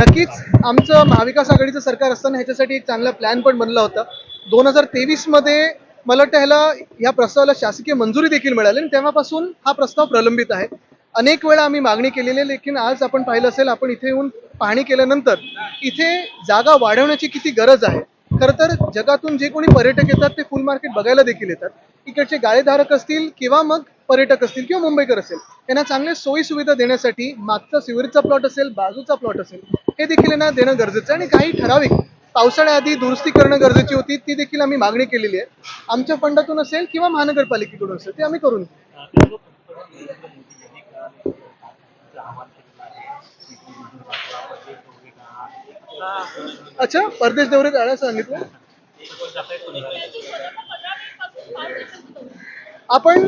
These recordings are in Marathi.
नक्कीच आमचं महाविकास आघाडीचं सरकार असताना ह्याच्यासाठी एक चांगला प्लॅन पण बनला होता. 2023 मध्ये मला वाटतं ह्या प्रस्तावाला शासकीय मंजुरी देखील मिळाली आणि तेव्हापासून हा प्रस्ताव प्रलंबित आहे. अनेक वेळा आम्ही मागणी केलेली आहे, लेकिन आज आपण पाहिलं असेल, आपण इथे येऊन पाहणी केल्यानंतर इथे जागा वाढवण्याची किती गरज आहे. खरं तर जगातून जे कोणी पर्यटक येतात ते फुल मार्केट बघायला देखील येतात. इकडचे गाळेधारक असतील किंवा मग पर्यटक असतील किंवा मुंबईकर असेल, त्यांना चांगल्या सोयी सुविधा देण्यासाठी मागचा सिव्हिरचा प्लॉट असेल, बाजूचा प्लॉट असेल, हे देखील यांना देणं गरजेचं आहे. आणि काही ठराविक पावसाळ्याआधी दुरुस्ती करणं गरजेची होती, ती देखील आम्ही मागणी केलेली आहे. आमच्या फंडातून असेल किंवा महानगरपालिकेकडून असेल, ते आम्ही करून घेऊ. अच्छा, परदेश दौरे टाळायला सांगितलं. आपण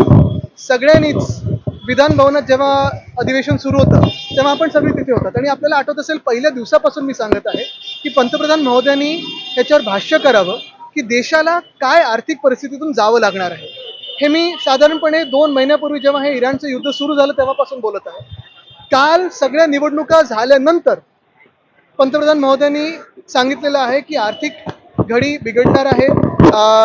सगळ्यांनीच विधान भवनात जेव्हा अधिवेशन सुरू होतं तेव्हा आपण सगळे तिथे होतात आणि आपल्याला आठवत असेल, पहिल्या दिवसापासून मी सांगत आहे की पंतप्रधान महोदयांनी याच्यावर भाष्य करावं की देशाला काय आर्थिक परिस्थितीतून जावं लागणार आहे. हे मी साधारणपणे 2 महिन्यापूर्वी जेव्हा हे इराणचं युद्ध सुरू झालं तेव्हापासून बोलत आहे. काल सगळ्या निवडणुका झाल्यानंतर पंतप्रधान महोदयांनी सांगितलेलं आहे की आर्थिक घडी बिघडणार आहे.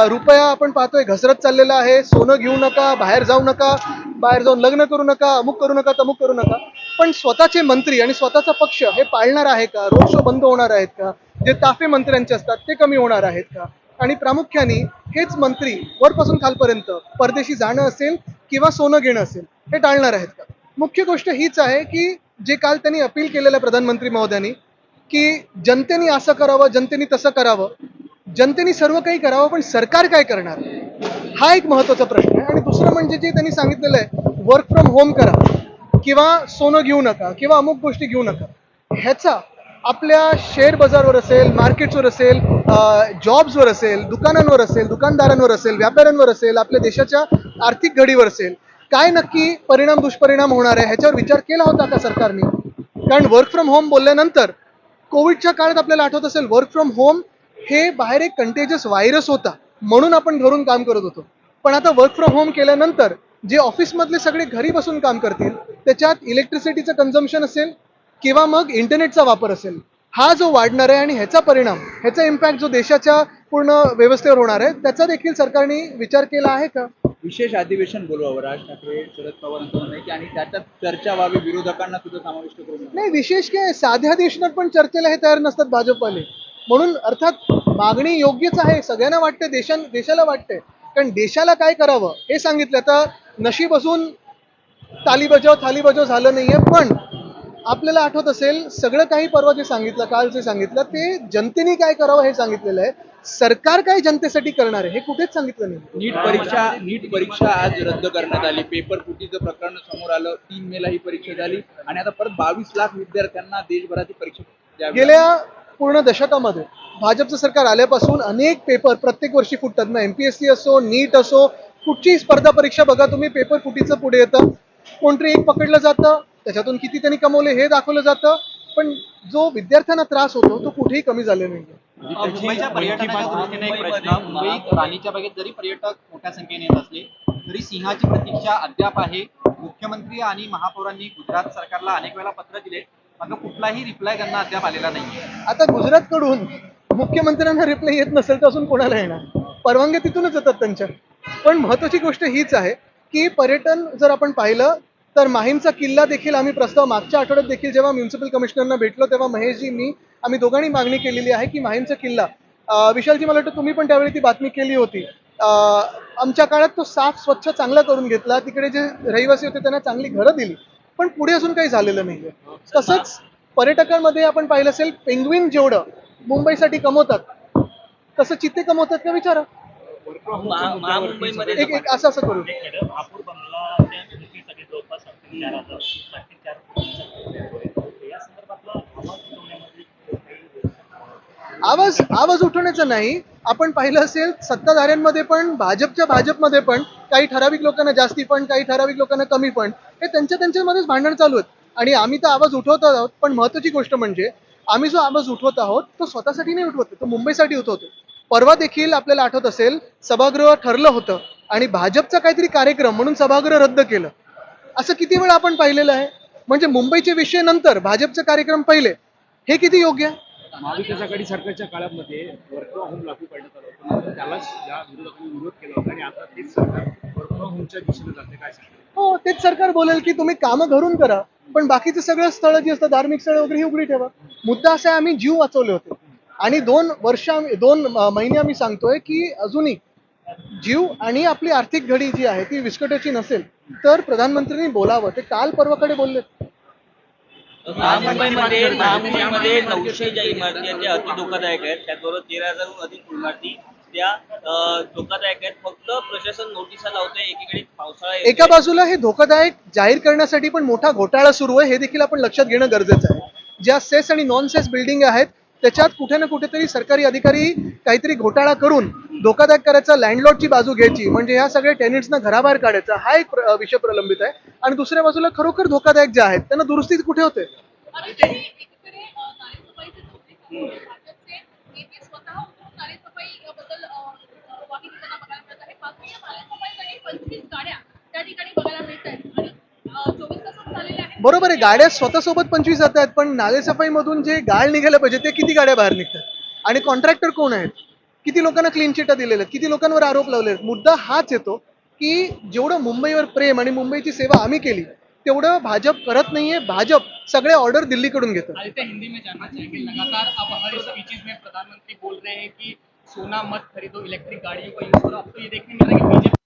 रुपया आपण पाहतोय घसरत चाललेला आहे. सोनं घेऊ नका, बाहेर जाऊ नका, बाहेर जाऊन लग्न करू नका, अमुक करू नका, तमुक करू नका. पण स्वतःचे मंत्री आणि स्वतःचा पक्ष हे पाळणार आहे का? रोड शो बंद होणार आहेत का? जे ताफे मंत्र्यांचे असतात ते कमी होणार आहेत का? आणि प्रामुख्याने हेच मंत्री वरपासून खालपर्यंत परदेशी जाणं असेल किंवा सोनं घेणं असेल, हे टाळणार आहेत का? मुख्य गोष्ट हीच आहे की जे काल त्यांनी अपील केलेलं प्रधानमंत्री महोदयांनी की जनतेने असं करावं, जनतेने तसं करावं, जनतेने सर्व काही करावं, पण सरकार काय करणार, हा एक महत्वाचा प्रश्न आहे. आणि दुसरं म्हणजे जे त्यांनी सांगितलेलं आहे, वर्क फ्रॉम होम करा किंवा सोनं घेऊ नका किंवा अमुक गोष्टी घेऊ नका, ह्याचा आपल्या शेअर बाजारवर असेल, मार्केट्सवर असेल, जॉब्सवर असेल, दुकानांवर असेल, दुकानदारांवर असेल, व्यापाऱ्यांवर असेल, आपल्या देशाच्या आर्थिक घडीवर असेल, काय नक्की परिणाम दुष्परिणाम होणार आहे ह्याच्यावर विचार केला होता का सरकारने? कारण वर्क फ्रॉम होम बोलल्यानंतर कोविडच्या काळात आपल्याला आठवत असेल, वर्क फ्रॉम होम हे बाहेर एक कंटेजियस व्हायरस होता म्हणून आपण घरून काम करत होतो. पण आता वर्क फ्रॉम होम केल्यानंतर जे ऑफिसमधले सगळे घरी बसून काम करतील, त्याच्यात इलेक्ट्रिसिटीचं कन्झम्पशन असेल किंवा मग इंटरनेटचा वापर असेल, हा जो वाढणार आहे आणि ह्याचा परिणाम, ह्याचा इम्पॅक्ट जो देशाच्या पूर्ण व्यवस्थेवर होणार आहे, त्याचा देखील सरकारने विचार केला आहे का? विशेष अधिवेशन बोलवावं राज ठाकरे शरद पवारांचं म्हणणं आहे की आणि त्याच्यात चर्चा व्हावी, विरोधकांना सुद्धा समाविष्ट करून नाही, विशेष काय, साध्या अधिवेशनात पण चर्चेला हे तयार नसतात भाजपवाले. म्हणून अर्थात मागणी योग्यच आहे, सगळ्यांना वाटते, देशाला वाटते. कारण देशाला काय करावं हे सांगितलं. आता नशीब असून ताली बजाव थाली बजाव झालं नाहीये, पण आपल्याला आठवत असेल, सगळं काही परवा जे सांगितलं, काल जे सांगितलं, ते जनतेने काय करावं हे सांगितलेलं आहे. सरकार काय जनतेसाठी करणार आहे हे कुठेच सांगितलं नाही. नीट परीक्षा आज रद्द करण्यात आली. पेपर फुटीचं प्रकरण समोर आलं. 3 मेला ही परीक्षा झाली आणि आता परत 22 लाख विद्यार्थ्यांना देशभराची परीक्षा द्यावी लागली. गेल्या पूर्ण दशकामध्ये भाजपचं सरकार आल्यापासून अनेक पेपर प्रत्येक वर्षी फुटतात ना. MPSC असो, नीट असो, कुठची स्पर्धा परीक्षा बघा तुम्ही, पेपर फुटीचं पुढे येतं. कोणतरी एक पकडलं जातं, त्याच्यातून किती त्यांनी कमवले हे दाखवलं जातं, पण जो विद्यार्थ्यांना त्रास होतो तो कुठेही कमी झालेला नाही. मुंबईच्या पर्यटनाच्या दृष्टीने एक प्रश्न. मुंबईत राणीच्या बागेत जरी पर्यटक मोठ्या संख्येने येत असले तरी सिंहाची प्रतीक्षा अद्याप आहे. मुख्यमंत्री आणि महापौरांनी गुजरात सरकारला अनेक वेळा पत्र दिले, मात्र कुठलाही रिप्लाय त्यांना अद्याप आलेला नाहीये. आता गुजरातकडून मुख्यमंत्र्यांना रिप्लाय येत नसेल तर अजून कोणाला येणार? परवानग्या तिथूनच येतात त्यांच्या. पण महत्वाची गोष्ट हीच आहे की पर्यटन जर आपण पाहिलं तर माहीमचा किल्ला देखील आम्ही प्रस्ताव मागच्या आठवड्यात देखील जेव्हा म्युन्सिपल कमिशनरना भेटलो तेव्हा महेशजी, मी, आम्ही दोघांनी मागणी केलेली आहे की माहीमचा किल्ला, विशालजी मला वाटतं तुम्ही पण त्यावेळी ती बातमी केली होती, आमच्या काळात तो साफ स्वच्छ चांगला करून घेतला, तिकडे जे रहिवासी होते त्यांना चांगली घरं दिली, पण पुढे अजून काही झालेलं नाहीये. तसंच पर्यटकांमध्ये आपण पाहिलं असेल, पेंग्विन जेवढं मुंबईसाठी कमवतात तसं चित्ते कमवतात का विचारा. महामुंबईमध्ये एक असं करू. आवाज उठवण्याचा नाही. आपण पाहिलं असेल, सत्ताधाऱ्यांमध्ये पण, भाजपमध्ये पण काही ठराविक लोकांना जास्ती पण, काही ठराविक लोकांना कमी पण, हे त्यांच्यामध्येच भांडण चालू आहेत. आणि आम्ही तर आवाज उठवत आहोत, पण महत्वाची गोष्ट म्हणजे आम्ही जो आवाज उठवत आहोत तो स्वतःसाठी नाही उठवत, तो मुंबईसाठी उठवतो. परवा देखील आपल्याला आठवत असेल, सभागृह ठरलं होतं आणि भाजपचा काहीतरी कार्यक्रम म्हणून सभागृह रद्द केलं. असं किती वेळा आपण पाहिलेलं आहे. म्हणजे मुंबईचे विषय नंतर, भाजपचे कार्यक्रम पहिले, हे किती योग्य आहे? महाविकास आघाडी सरकारच्या काळामध्ये वर्क फ्रॉम होम लागू करण्यात आलं होतं, मात्र त्यालाच या विरोधकांनी विरोध केला होता आणि आता तेच सरकार वर्क फ्रॉम होमच्या दिशेने जाते. काय सांगतात? हो, तेच सरकार बोलेल की तुम्ही कामं घरून करा, पण बाकीचे सगळं स्थळं जी असतात धार्मिक स्थळं वगैरे ही उघडी ठेवा. मुद्दा असा आहे, आम्ही जीव वाचवले होते आणि 2 महिने आम्ही सांगतोय की अजूनही जीव आणि आपली आर्थिक घडी जी आहे ती विस्कटायची नसेल तर प्रधानमंत्र्यांनी बोलावं. ते काल परवाकडे बोलले. महामुंबईमध्ये 900 ज्या इमारती आहेत त्या अति धोकादायक आहेत. त्याचबरोबर 13,000हून अधिक इमारती त्या धोकादायक आहेत. फक्त प्रशासन नोटिसा लावतंय. एकीकडे पावसाळा एका येतोय. बाजूला हे धोकादायक जाहीर करण्यासाठी पण मोठा घोटाळा सुरू आहे, हे देखील आपण लक्षात घेणं गरजेचं आहे. ज्या सेस आणि नॉन सेस बिल्डिंग आहेत त्याच्यात कुठे ना कुठेतरी सरकारी अधिकारी काहीतरी घोटाळा करून धोकादायक करायचा, लँडलॉर्डची बाजू घ्यायची, म्हणजे ह्या सगळ्या टेनेंट्सना घराबाहेर काढायचा, हा एक विषय प्रलंबित आहे. आणि दुसऱ्या बाजूला खरोखर धोकादायक जे आहेत त्यांना दुरुस्ती कुठे होते? एकीकडे नालेसफाईचे मुद्दे भाजपचे नेते स्वतः उतरून नालेसफाईबद्दल वाहिनीपणा बघायला मिळत आहे. मात्र या नालेसफाईसाठी 25 गाड्या त्या ठिकाणी बघायला मिळत आहेत आणि 24 तासच झालेले आहेत. बरोबर आहे, गाड्या स्वतःसोबत 25 जात आहेत, पण नालेसफाईमधून जे गाळ निघायला पाहिजे ते किती गाड्या बाहेर निघतात? आणि कॉन्ट्रॅक्टर कोण आहेत? किती लोकांना क्लीन चिटा दिलेल्या आहेत? किती लोकांवर आरोप लावले आहेत? मुद्दा हाच येतो की जेवढं मुंबईवर प्रेम आणि मुंबईची सेवा आम्ही केली तेवढं भाजप करत नाहीये. भाजप सगळे ऑर्डर दिल्लीकडून घेतं. आदित्य, हिंदी में जानना चाहेंगे। लगातार अब हर स्पीचेस में प्रधानमंत्री बोल रहे हैं कि सोना मत खरीदो, इलेक्ट्रिक गाड़ियों का यूज करो। अब तो ये देखने मिल रहा है कि बीजेपी